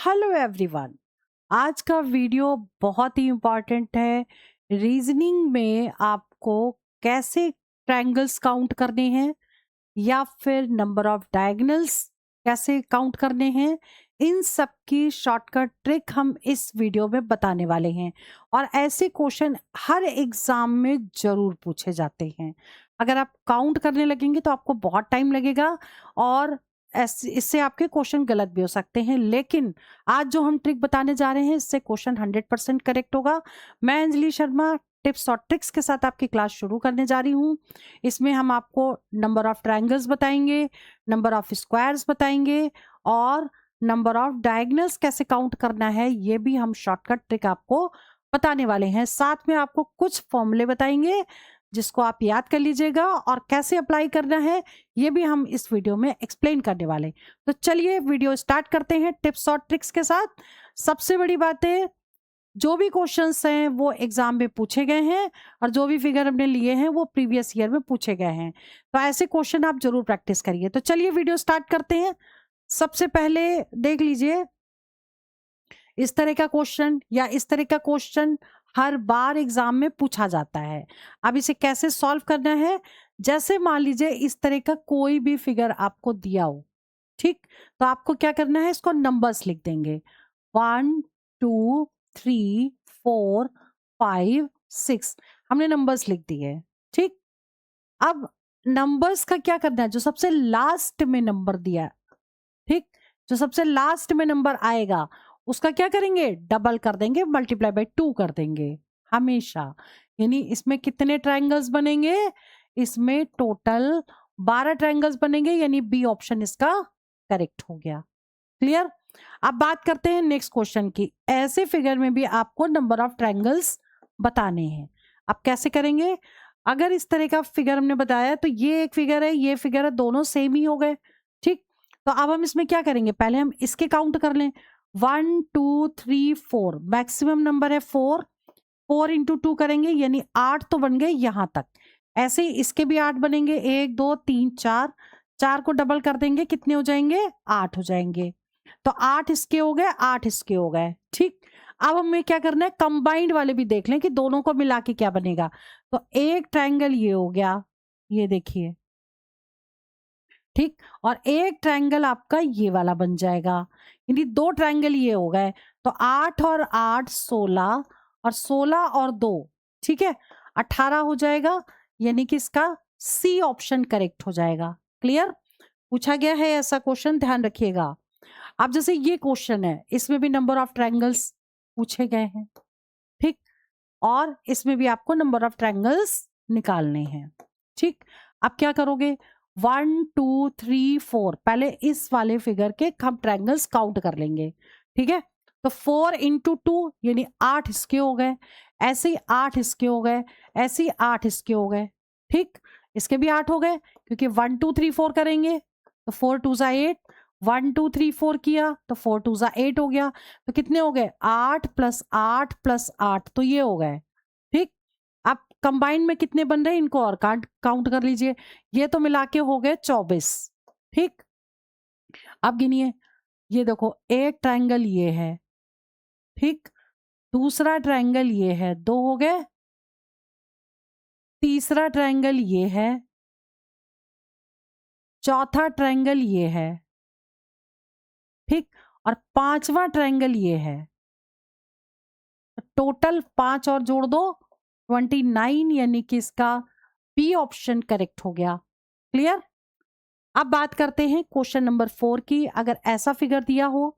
Hello everyone. आज का video बहुत ही इम्पोर्टेंट है। रीजनिंग में आपको कैसे ट्रायंगल्स काउंट करने हैं या फिर नंबर ऑफ डायगोनल्स कैसे काउंट करने हैं, इन सब की शॉर्टकट ट्रिक हम इस वीडियो में बताने वाले हैं। और ऐसे क्वेश्चन हर एग्जाम में जरूर पूछे जाते हैं। अगर आप काउंट करने लगेंगे तो आपको बहुत टाइम लगेगा और इससे आपके क्वेश्चन गलत भी हो सकते हैं, लेकिन आज जो हम ट्रिक बताने जा रहे हैं इससे क्वेश्चन 100% करेक्ट होगा। मैं अंजलि शर्मा टिप्स और ट्रिक्स के साथ आपकी क्लास शुरू करने जा रही हूँ। इसमें हम आपको नंबर ऑफ ट्रायंगल्स बताएंगे, नंबर ऑफ स्क्वायर्स बताएंगे और नंबर ऑफ डायगोनल्स कैसे काउंट करना है ये भी हम शॉर्टकट ट्रिक आपको बताने वाले हैं। साथ में आपको कुछ फॉर्मूले बताएंगे जिसको आप याद कर लीजिएगा और कैसे अप्लाई करना है ये भी हम इस वीडियो में एक्सप्लेन करने वाले। तो चलिए वीडियो स्टार्ट करते हैं टिप्स और ट्रिक्स के साथ। सबसे बड़ी बात है, जो भी क्वेश्चंस हैं वो एग्जाम में पूछे गए हैं और जो भी फिगर हमने लिए हैं वो प्रीवियस ईयर में पूछे गए हैं, तो ऐसे क्वेश्चन आप जरूर प्रैक्टिस करिए। तो चलिए वीडियो स्टार्ट करते हैं। सबसे पहले देख लीजिए, इस तरह का क्वेश्चन या इस तरह का क्वेश्चन हर बार एग्जाम में पूछा जाता है। अब इसे कैसे सॉल्व करना है, जैसे मान लीजिए इस तरह का कोई भी फिगर आपको दिया हो, ठीक, तो आपको क्या करना है, इसको नंबर्स लिख देंगे 1 2 3 4 5 6, हमने नंबर्स लिख दिए। ठीक, अब नंबर्स का क्या करना है, जो सबसे लास्ट में नंबर दिया, ठीक, जो सबसे लास्ट में नंबर आएगा उसका क्या करेंगे, डबल कर देंगे, मल्टीप्लाई बाय 2 कर देंगे हमेशा। यानी इसमें कितने ट्रायंगल्स बनेंगे, इसमें टोटल 12 ट्रायंगल्स बनेंगे, यानी बी ऑप्शन इसका करेक्ट हो गया। क्लियर। अब बात करते हैं नेक्स्ट क्वेश्चन की। ऐसे फिगर में भी आपको नंबर ऑफ ट्रायंगल्स बताने हैं। अब कैसे करेंगे, अगर इस तरह का फिगर हमने बताया तो ये एक फिगर है, ये फिगर है, दोनों सेम ही हो गए। ठीक, तो अब हम इसमें क्या करेंगे, पहले हम इसके काउंट कर लें। 1 2 3 4, मैक्सिमम नंबर है 4, 4 इंटू 2 करेंगे यानी 8 तो बन गए यहां तक। ऐसे ही इसके भी 8 बनेंगे, 1 2 3 4, 4 को डबल कर देंगे, कितने हो जाएंगे, 8 हो जाएंगे। तो 8 इसके हो गए, 8 इसके हो गए। ठीक, अब हमें क्या करना है, कंबाइंड वाले भी देख लें कि दोनों को मिला के क्या बनेगा। तो एक ट्रायंगल ये हो गया, ये देखिए, ठीक, और एक ट्रायंगल आपका ये वाला बन जाएगा, यानी दो ट्रायंगल ये हो गए। तो 8 और 8 16, और 16 और 2, ठीक है, 18 हो जाएगा, यानी कि इसका सी ऑप्शन करेक्ट हो जाएगा। क्लियर। पूछा गया है ऐसा क्वेश्चन, ध्यान रखिएगा। अब जैसे ये क्वेश्चन है, इसमें भी नंबर ऑफ ट्रायंगल्स पूछे गए हैं, ठीक, और इसमें भी आपको नंबर ऑफ ट्रायंगल्स निकालने हैं। ठीक, अब क्या करोगे, 1 2 3 4, पहले इस वाले फिगर के हम ट्रायंगल्स काउंट कर लेंगे। ठीक है, तो 4 इंटू 2 यानी 8 इसके हो गए, ऐसे ही 8 इसके हो गए, ऐसे ही 8 इसके हो गए। ठीक, इसके भी 8 हो गए, क्योंकि 1 2 3 4 करेंगे तो 4 2 जा 8, 1 2 3 4 किया तो 4 2 जा 8 हो गया। तो कितने हो गए, 8 प्लस 8 प्लस 8, तो ये हो गए। ठीक, अब कंबाइंड में कितने बन रहे हैं, इनको और काउंट कर लीजिए, ये तो मिला के हो गए 24। ठीक, अब गिनिए, ये देखो एक ट्रायंगल ये है, ठीक, दूसरा ट्रायंगल ये है, 2 हो गए, तीसरा ट्रायंगल ये है, चौथा ट्रायंगल ये है, ठीक, और पांचवा ट्रायंगल ये है। टोटल 5 और जोड़ दो, 29, यानी कि इसका बी ऑप्शन करेक्ट हो गया। क्लियर। अब बात करते हैं क्वेश्चन नंबर 4 की। अगर ऐसा फिगर दिया हो,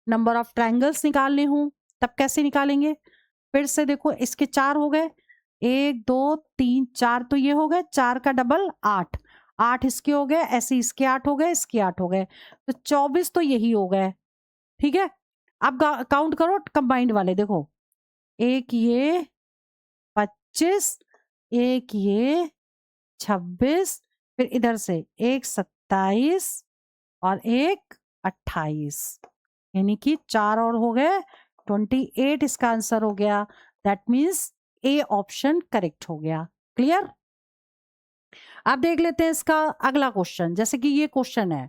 नंबर ऑफ ट्रायंगल्स निकालने हो, तब कैसे निकालेंगे। फिर से देखो, इसके 4 हो गए, 1 2 3 4, तो ये हो गए 4 का डबल 8, 8 इसके हो गए, ऐसे इसके 8 हो गए, इसके 8 हो गए, तो 24 तो यही हो गए। ठीक है, अब काउंट करो कंबाइंड वाले, देखो, एक ये 25, एक ये 26, फिर इधर से एक 27 और एक 28, यानी कि 4 और हो गए 28, इसका आंसर हो गया। That means A option correct हो गया। क्लियर। अब देख लेते हैं इसका अगला क्वेश्चन। जैसे कि ये क्वेश्चन है,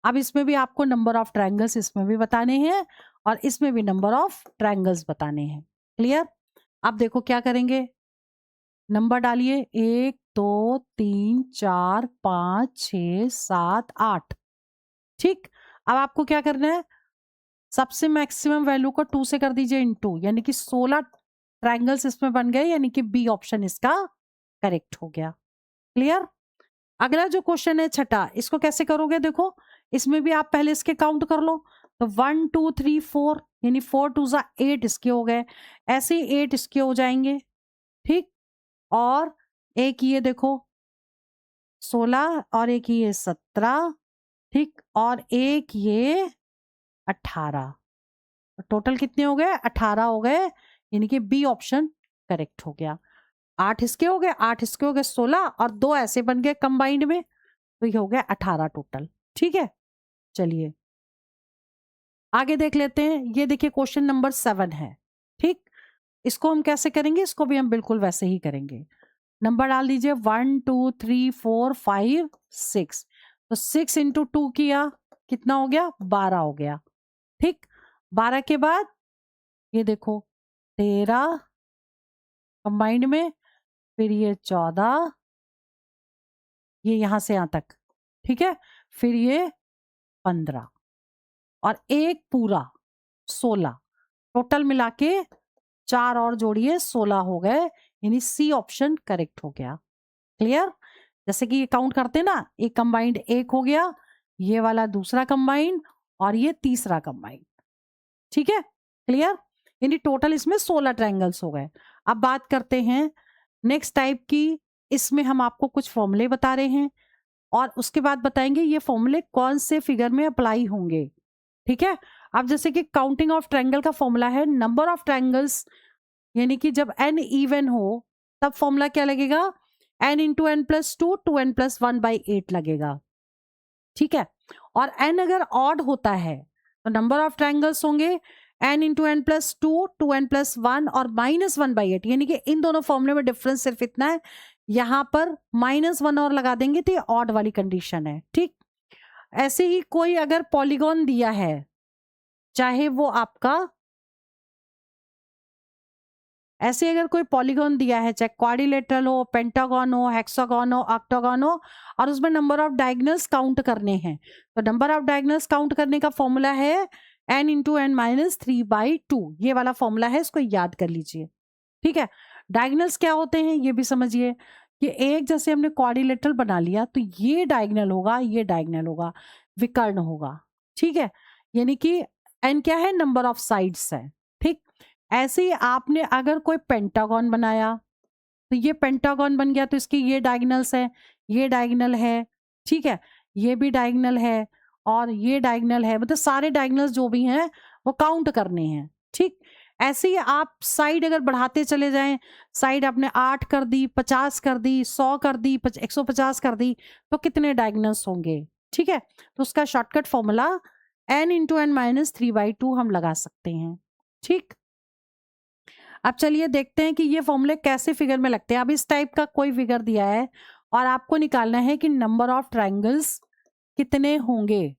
अब इसमें भी आपको नंबर ऑफ ट्रायंगल्स इसमें भी बताने हैं और इसमें भी नंबर ऑफ ट्रायंगल्स बताने हैं। क्लियर? अब देखो क्या करेंगे, नंबर डालिए 1 2 3 4 5 6 7 8। ठीक, अब आपको क्या करना है, सबसे मैक्सिमम वैल्यू को 2 से कर दीजिए इनटू, यानी कि 16 ट्रायंगल्स इसमें बन गए, यानी कि बी ऑप्शन इसका करेक्ट हो गया। क्लियर? अगला जो क्वेश्चन है छठा, इसको कैसे करोगे, देखो इसमें भी आप पहले इसके काउंट कर लो। तो 1 2 3 4 यानी 4 2 जा 8 इसके हो गए, ऐसे ही 8 इसके हो जाएंगे। ठीक, और एक ये देखो 16 और एक ये 17। ठीक, और एक ये 18। टोटल कितने हो गए, 18 हो गए, यानी कि बी ऑप्शन करेक्ट हो गया। 8 इसके हो गए, 8 इसके हो गए 16, और 2 ऐसे बन गए कंबाइंड में, तो ये हो गया 18 टोटल। ठीक है, चलिए आगे देख लेते हैं। ये देखिए क्वेश्चन नंबर 7 है। ठीक, इसको हम कैसे करेंगे, इसको भी हम बिल्कुल वैसे ही करेंगे। नंबर डाल दीजिए 1 2 3 4 5 6। तो 6 इंटू 2 किया, कितना हो गया, 12 हो गया। ठीक, 12 के बाद ये देखो 13 कंबाइंड में, फिर ये 14, ये यहां से यहां तक। ठीक है, फिर ये 15 और एक पूरा 16, टोटल मिला के 4 और जोड़िए 16 हो गए, यानी सी ऑप्शन करेक्ट हो गया। क्लियर? जैसे कि ये काउंट करते ना, एक कंबाइंड एक हो गया, ये वाला दूसरा कंबाइंड, और ये तीसरा कंबाइंड। ठीक है, क्लियर? यानी टोटल इसमें 16 ट्रायंगल्स हो गए। अब बात करते हैं नेक्स्ट टाइप की। इसमें हम आपको कुछ फॉर्मूले बता रहे हैं और उसके बाद बताएंगे ये फॉर्मूले कौन से फिगर में अप्लाई होंगे। ठीक है, अब जैसे कि काउंटिंग ऑफ ट्रायंगल का फॉर्मूला है नंबर ऑफ ट्रायंगल्स, यानी कि जब n इवन हो तब फॉर्मूला क्या लगेगा, n into n plus two, 2n+1/8 लगेगा। ठीक है, और n अगर ऑड होता है तो नंबर ऑफ ट्रायंगल्स होंगे n into n plus two, 2n+1 और -1/8, यानी कि इन दोनों फॉर्मूले में डिफरेंस सिर्फ इतना है, यहां पर -1 और लगा देंगे तो ये ऑड वाली कंडीशन है। ठीक, ऐसे ही कोई अगर पॉलीगॉन दिया है, चाहे वो आपका ऐसे अगर कोई पॉलीगॉन दिया है, चाहे क्वाड्रिलेटरल हो, पेंटागन हो, हेक्सागन हो, ऑक्टागन हो, और उसमें नंबर ऑफ डायगोनल्स काउंट करने हैं, तो नंबर ऑफ डायगोनल्स काउंट करने का फॉर्मूला है n इंटू एन -3/2। ये वाला फॉर्मूला है, इसको याद कर लीजिए। ठीक है, डायगोनल्स क्या होते हैं ये भी समझिए कि एक जैसे हमने क्वाड्रिलेटरल बना लिया तो ये डायगोनल होगा, ये डायगोनल होगा, विकर्ण होगा। ठीक है, यानी कि n क्या है, नंबर ऑफ साइड्स है। ठीक, ऐसे ही आपने अगर कोई पेंटागन बनाया तो ये पेंटागन बन गया, तो इसके ये डायगोनल्स है, ये डायगोनल है। ठीक है, ये भी डायगोनल है और ये डायगोनल है, मतलब सारे डायगोनल्स जो भी हैं वो काउंट करने हैं। ठीक, ऐसे ही आप साइड अगर बढ़ाते चले जाएं, साइड आपने 8 कर दी, 50 कर दी, 100 कर दी, 150 कर दी, तो कितने डायगोनल्स होंगे। ठीक है, तो उसका shortcut formula n into n -3/2 हम लगा सकते हैं। ठीक, अब चलिए देखते हैं कि ये फॉर्मूले कैसे फिगर में लगते हैं। अब इस टाइप का कोई फिगर दिया है और आपको निकालना है कि नंबर ऑफ ट्रायंगल्स कितने होंगे।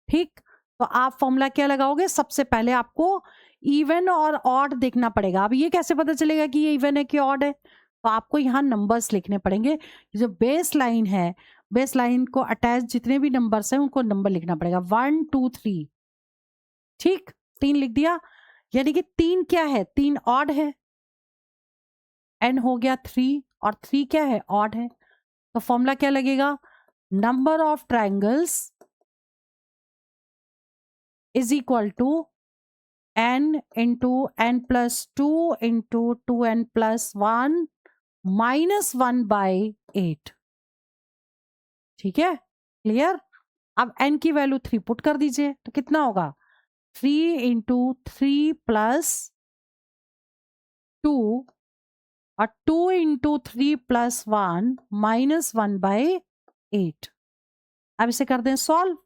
ठीक, तो आप फॉर्मूला क्या लगाओगे, सबसे पहले आपको इवन और ऑड देखना पड़ेगा। अब ये कैसे पता चलेगा कि ये इवन है कि ऑड है, तो आपको यहाँ नंबर्स लिखने पड़ेंगे। जो बेस लाइन है, बेस लाइन को अटैच जितने भी नंबर्स हैं उनको नंबर लिखना पड़ेगा, 1 2 3। ठीक, 3 लिख दिया, यानी कि 3 क्या है, 3 ऑड है, n हो गया 3 और 3 क्या है, ऑड है। तो फॉर्मूला क्या लगेगा, number of triangles is equal to n into n plus two into 2n+1 -1/8। ठीक है, क्लियर? अब n की वैल्यू 3 पुट कर दीजिए, तो कितना होगा, 3 इंटू 3 प्लस 2 और 2 इंटू 3 प्लस 1 -1/8। अब इसे कर दें सॉल्व।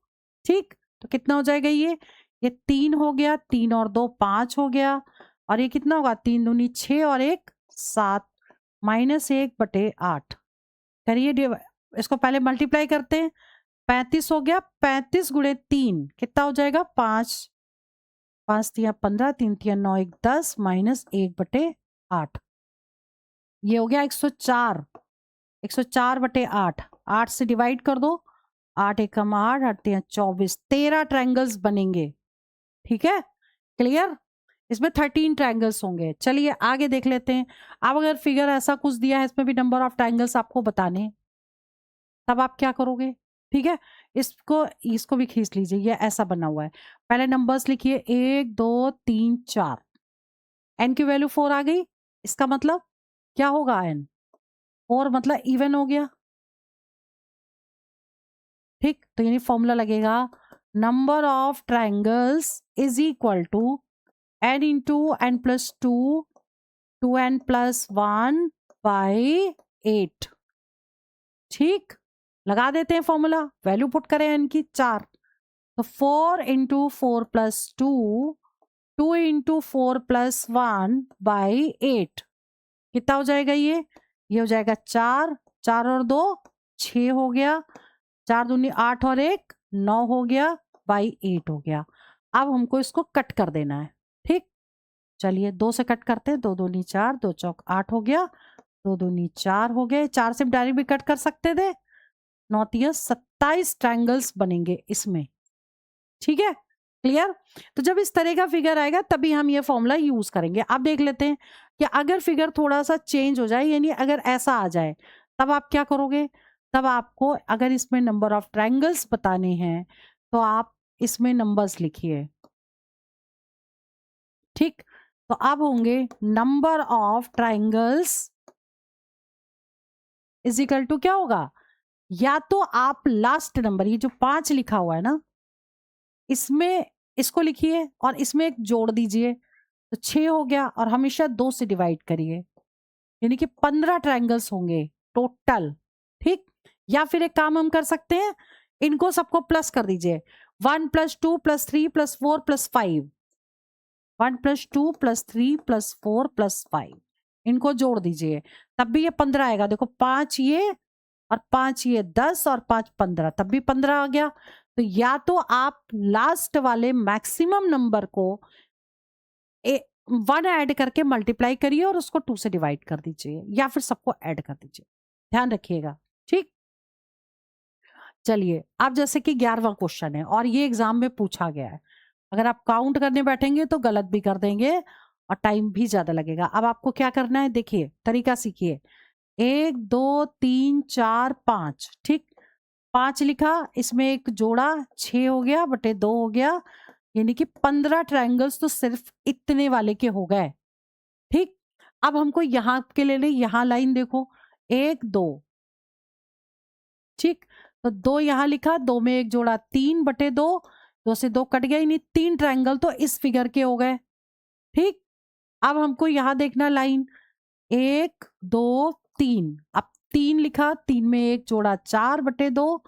ठीक, तो कितना हो जाएगा, ये 3 हो गया, 3 और 2 5 हो गया, और ये कितना होगा, 3 दूनी 6 और 1 7, -1/8। करिए इसको पहले मल्टीप्लाई करते हैं, 35 हो गया, 35 गुणे 3 कितना हो जाएगा 5, 5 तिया 15, 3 तिया 9, 1 10 माइनस 1/8, ये हो गया 104, 104/8, 8 से डिवाइड कर दो, 8 एकम 8, 8 तिया 24, 13 ट्रायंगल्स बनेंगे। ठीक है, क्लियर। इसमें 13 ट्रायंगल्स होंगे। चलिए आगे देख लेते हैं। अब अगर फिगर ऐसा कुछ दिया है, इसमें भी नंबर ऑफ ट्रायंगल्स आपको बताने हैं, तब आप क्या करोगे? ठीक है, इसको इसको भी खींच लीजिए, ये ऐसा बना हुआ है। पहले नंबर्स लिखिए 1 2 3 4, एन की वैल्यू 4 आ गई, इसका मतलब क्या होगा एन, 4 मतलब इवन हो गया। ठीक, तो यानी फॉर्मूला लगेगा number of triangles is equal to n into n plus 2 2n plus 1 by 8। ठीक, लगा देते हैं फॉर्मूला, वैल्यू पुट करें एन की 4, तो 4 into 4 plus 2, 2 into 4 plus 1 by 8, कितना हो जाएगा ये हो जाएगा 4, 4 और 2 6 हो गया, 4 दूनी 8 और 1 9 हो गया, बाई 8 हो गया। अब हमको इसको कट कर देना है। ठीक, चलिए 2 से कट करते हैं, 2 दूनी 4, 2 चौक 8 हो गया, 2 दूनी 4 हो गए, 4 से डायरेक्ट भी कट कर सकते थे, 9 तिया 27 ट्रायंगल्स बनेंगे इसमें। ठीक है, क्लियर। तो जब इस तरह का फिगर आएगा तभी हम ये फॉर्मूला यूज करेंगे। अब देख लेते हैं कि अगर फिगर थोड़ा सा चेंज हो जाए, यानी अगर ऐसा आ जाए, तब आप क्या करोगे? तब आपको अगर इसमें नंबर ऑफ ट्रायंगल्स बताने हैं तो आप इसमें नंबर्स लिखिए। ठीक, तो अब होंगे number of triangles is equal to क्या होगा, या तो आप लास्ट नंबर ये जो 5 लिखा हुआ है ना, इसमें इसको लिखिए और इसमें एक जोड़ दीजिए, तो 6 हो गया, और हमेशा 2 से डिवाइड करिए, यानी कि 15 ट्रायंगल्स होंगे टोटल। ठीक, या फिर एक काम हम कर सकते हैं, इनको सबको प्लस कर दीजिए, 1 plus 2 plus 3 plus 4 plus 5, 1 plus 2 plus 3 plus 4 plus 5, इनको जोड़ दीजिए, तब भी ये 15 आएगा। देखो 5 ये और 5 ये 10 और 5 15, तब भी 15 आ गया। तो या तो आप लास्ट वाले मैक्सिमम नंबर को 1 ऐड करके मल्टीप्लाई करिए और उसको 2 से डिवाइड कर दीजिए, या फिर सबको ऐड कर दीजिए, ध्यान रखिएगा। ठीक, चलिए अब जैसे कि 11वां क्वेश्चन है और ये एग्जाम में पूछा गया है, अगर आप काउंट करने बैठेंगे तो गलत भी कर देंगे और टाइम भी ज्यादा लगेगा। अब आपको क्या करना है, देखिए तरीका सीखिए। 1 2 3 4 5, ठीक, 5 लिखा, इसमें एक जोड़ा 6 हो गया बटे 2 हो गया, यानी कि 15 ट्रायंगल्स तो सिर्फ इतने वाले के हो गए। ठीक, अब हमको यहां के ले ले, यहां लाइन देखो 1 2, ठीक, तो 2 यहां लिखा, 2 में एक जोड़ा 3 बटे 2, 2 से 2 कट गया, यानी 3 ट्रायंगल तो इस फिगर के हो गए। ठीक, अब हमको यहां देखना लाइन 1 2 3, अब 3 लिखा, 3 में एक जोड़ा 4 बटे 2,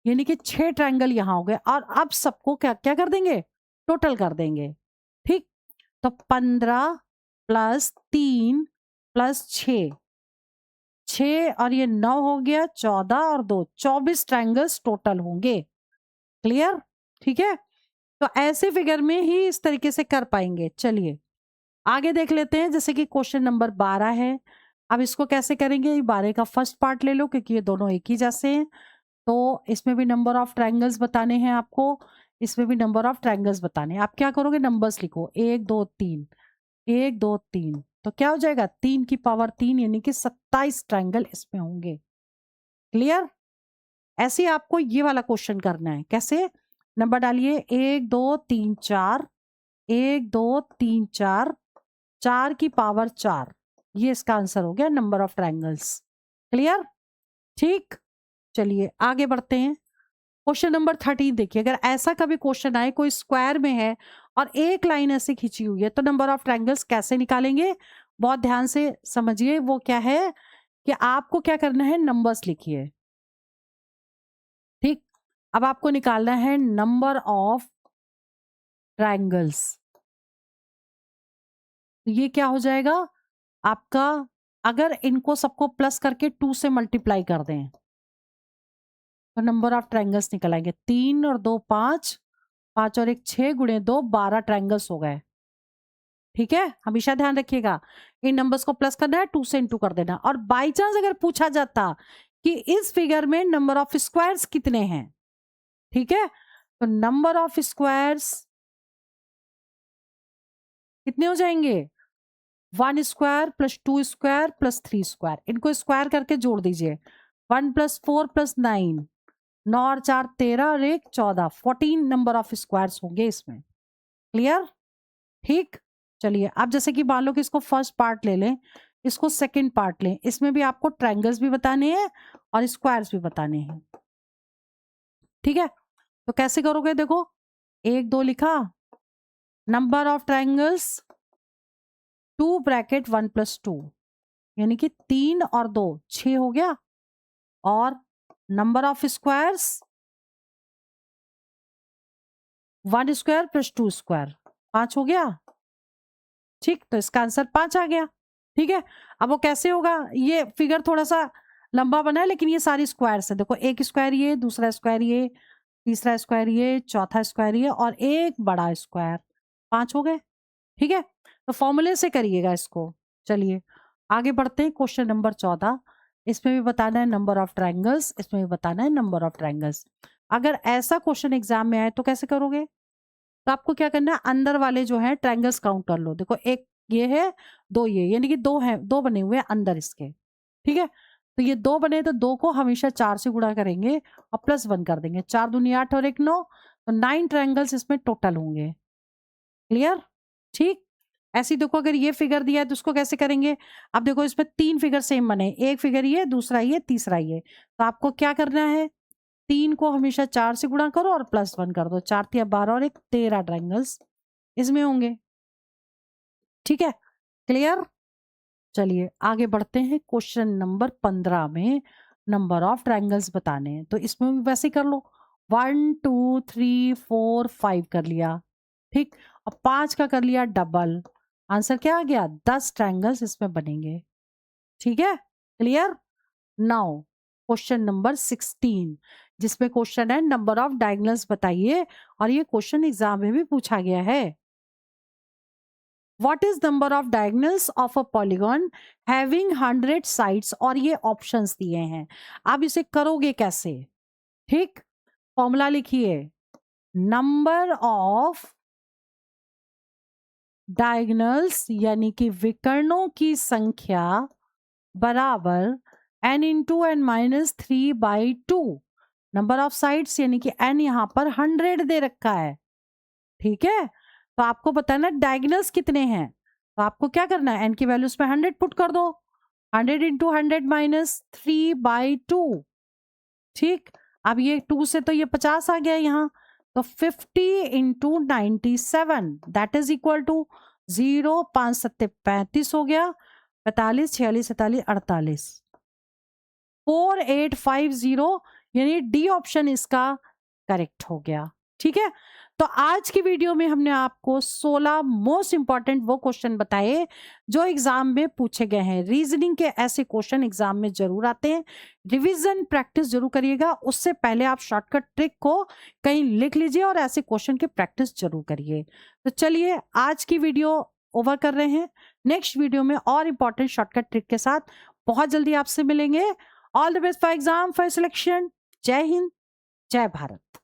यानी कि 6 ट्रायंगल यहां हो गए, और अब सबको क्या क्या कर देंगे, टोटल कर देंगे। ठीक, तो 15 प्लस 3 प्लस 6, 6 और ये 9 हो गया, 14 और 2 24 ट्रायंगल्स टोटल होंगे। क्लियर, ठीक है। तो ऐसे फिगर में ही इस तरीके से कर पाएंगे। चलिए आगे देख लेते हैं, जैसे कि क्वेश्चन नंबर 12 है। अब इसको कैसे करेंगे, 12 का फर्स्ट पार्ट ले लो क्योंकि ये दोनों एक ही जैसे हैं, तो इसमें भी नंबर ऑफ ट्रायंगल्स बताने हैं आपको, इसमें भी नंबर ऑफ ट्रायंगल्स बताने हैं। आप क्या करोगे, नंबर्स लिखो 1 2 3, 1 2 3, तो क्या हो जाएगा 3 की पावर 3, यानी कि 27 ट्रायंगल इसमें होंगे। क्लियर, ऐसे आपको ये वाला क्वेश्चन करना है। कैसे, नंबर डालिए 1 2 3 4, 1 2 3 4, 4 की पावर 4, ये इसका आंसर हो गया नंबर ऑफ ट्रायंगल्स। क्लियर, ठीक, चलिए आगे बढ़ते हैं। क्वेश्चन नंबर 13 देखिए, अगर ऐसा कभी क्वेश्चन आए, कोई स्क्वायर में है और एक लाइन ऐसे खींची हुई है, तो नंबर ऑफ ट्रायंगल्स कैसे निकालेंगे, बहुत ध्यान से समझिए। वो क्या है कि आपको क्या करना है, नंबर्स लिखिए। ठीक, अब आपको निकालना है नंबर ऑफ ट्रायंगल्स, ये क्या हो जाएगा आपका, अगर इनको सबको प्लस करके 2 से मल्टीप्लाई कर दें, तो नंबर ऑफ ट्रायंगल्स निकल आएंगे 3 और 2 5, 5 और 1 6 गुणे 2 12 ट्रायंगल्स हो गए। ठीक है, हमेशा ध्यान रखिएगा इन नंबर्स को प्लस करना है, 2 से इंटू कर देना। और बाई चांस अगर पूछा जाता कि इस फिगर में नंबर ऑफ स्क्वायर्स कितने हैं, ठीक है, तो नंबर ऑफ स्क्वायर्स कितने हो जाएंगे, 1 square plus 2 square plus 3 square, इनको स्क्वायर करके जोड़ दीजिए। 1 प्लस 4 प्लस 9, 9 और 4 13 और 1 14, 14 नंबर ऑफ स्क्वायर्स होंगे इसमें। क्लियर? ठीक, चलिए अब जैसे कि मान लो कि इसको फर्स्ट पार्ट ले लें, इसको सेकंड पार्ट लें, इसमें भी आपको ट्रायंगल्स भी बताने हैं और स्क्वायर्स भी बताने हैं। ठीक है, तो कैसे करोगे, देखो 1 2 लिखा, number of triangles 2 bracket 1 plus 2, यानी कि 3 और 2 6 हो गया, और number of squares 1 square plus 2 square 5 हो गया। ठीक, तो इसका आंसर 5 आ गया। ठीक है, अब वो कैसे होगा, ये फिगर थोड़ा सा लंबा बना है लेकिन ये सारी स्क्वायर्स है। देखो एक स्क्वायर ये, दूसरा स्क्वायर ये, तीसरा स्क्वायर ये, चौथा स्क्वायर ये और एक बड़ा स्क्वायर, 5 हो गए। ठीक है, तो फॉर्मूले से करिएगा इसको। चलिए आगे बढ़ते हैं, क्वेश्चन नंबर 14। इसमें भी बताना है नंबर ऑफ ट्रायंगल्स, इसमें भी बताना है नंबर ऑफ ट्रायंगल्स। अगर ऐसा क्वेश्चन एग्जाम में आए तो कैसे करोगे, तो आपको क्या करना है, अंदर वाले जो है ट्रायंगल्स काउंट कर लो। देखो एक ये है, 2 ये, यानी कि 2 है, 2 बने हुए हैं अंदर इसके। ठीक है, तो ये 2 बने तो 2 को हमेशा 4 से गुणा करेंगे और प्लस 1 कर देंगे। 4 दूनी 8 और 1 9, तो 9 ट्रायंगल्स इसमें टोटल होंगे। क्लियर? ठीक, ऐसे ही देखो अगर ये फिगर दिया है तो उसको कैसे करेंगे। अब देखो इसमें 3 फिगर सेम बने, एक फिगर ये, दूसरा ये, तीसरा ये। तो आपको क्या करना है, 3 को हमेशा 4 से गुणा करो और प्लस 1 कर दो। 4 तिया 12 और 1 13 ट्रायंगल्स इसमें होंगे। ठीक है, क्लियर? चलिए आगे बढ़ते हैं, क्वेश्चन नंबर 15 में नंबर ऑफ ट्रायंगल्स बताने हैं। तो इसमें भी वैसे ही कर लो, 1 2 3 4 5 कर लिया। ठीक, और 5 का कर लिया डबल, आंसर क्या आ गया, 10 ट्रायंगल्स इसमें बनेंगे। ठीक है, क्लियर? नाउ क्वेश्चन नंबर 16, जिसमें क्वेश्चन है नंबर ऑफ डायगोनल्स बताइए, और ये क्वेश्चन एग्जाम में भी पूछा गया है। What is number of diagonals of a polygon having 100 sides, और ये ऑप्शंस दिए हैं। आप इसे करोगे कैसे, ठीक, फॉर्मूला लिखिए, नंबर ऑफ डायगोनल्स यानी कि विकर्णों की संख्या बराबर n into n minus 3/2, number of sides यानी कि n यहां पर 100 दे रखा है। ठीक है, तो आपको बताना डायगोनल्स कितने हैं, तो आपको क्या करना है, n की वैल्यूज पे 100 पुट कर दो, 100 इंटू 100 माइनस 3/2। ठीक, अब ये 2 से तो ये 50 आ गया यहाँ, तो 50 into 97 that is equal to 0, 5 सत्ते 35 हो गया, 45 46 47 48, 4850, यानी डी ऑप्शन इसका करेक्ट हो गया। ठीक है, तो आज की वीडियो में हमने आपको 16 मोस्ट इंपॉर्टेंट वो क्वेश्चन बताए जो एग्जाम में पूछे गए हैं। रीजनिंग के ऐसे क्वेश्चन एग्जाम में जरूर आते हैं, रिवीजन प्रैक्टिस जरूर करिएगा। उससे पहले आप शॉर्टकट ट्रिक को कहीं लिख लीजिए और ऐसे क्वेश्चन की प्रैक्टिस जरूर करिए। तो चलिए आज की वीडियो ओवर कर रहे हैं, नेक्स्ट वीडियो में और इंपॉर्टेंट शॉर्टकट ट्रिक के साथ बहुत जल्दी आपसे मिलेंगे। All the best for exam, for selection. जय हिंद, जय भारत।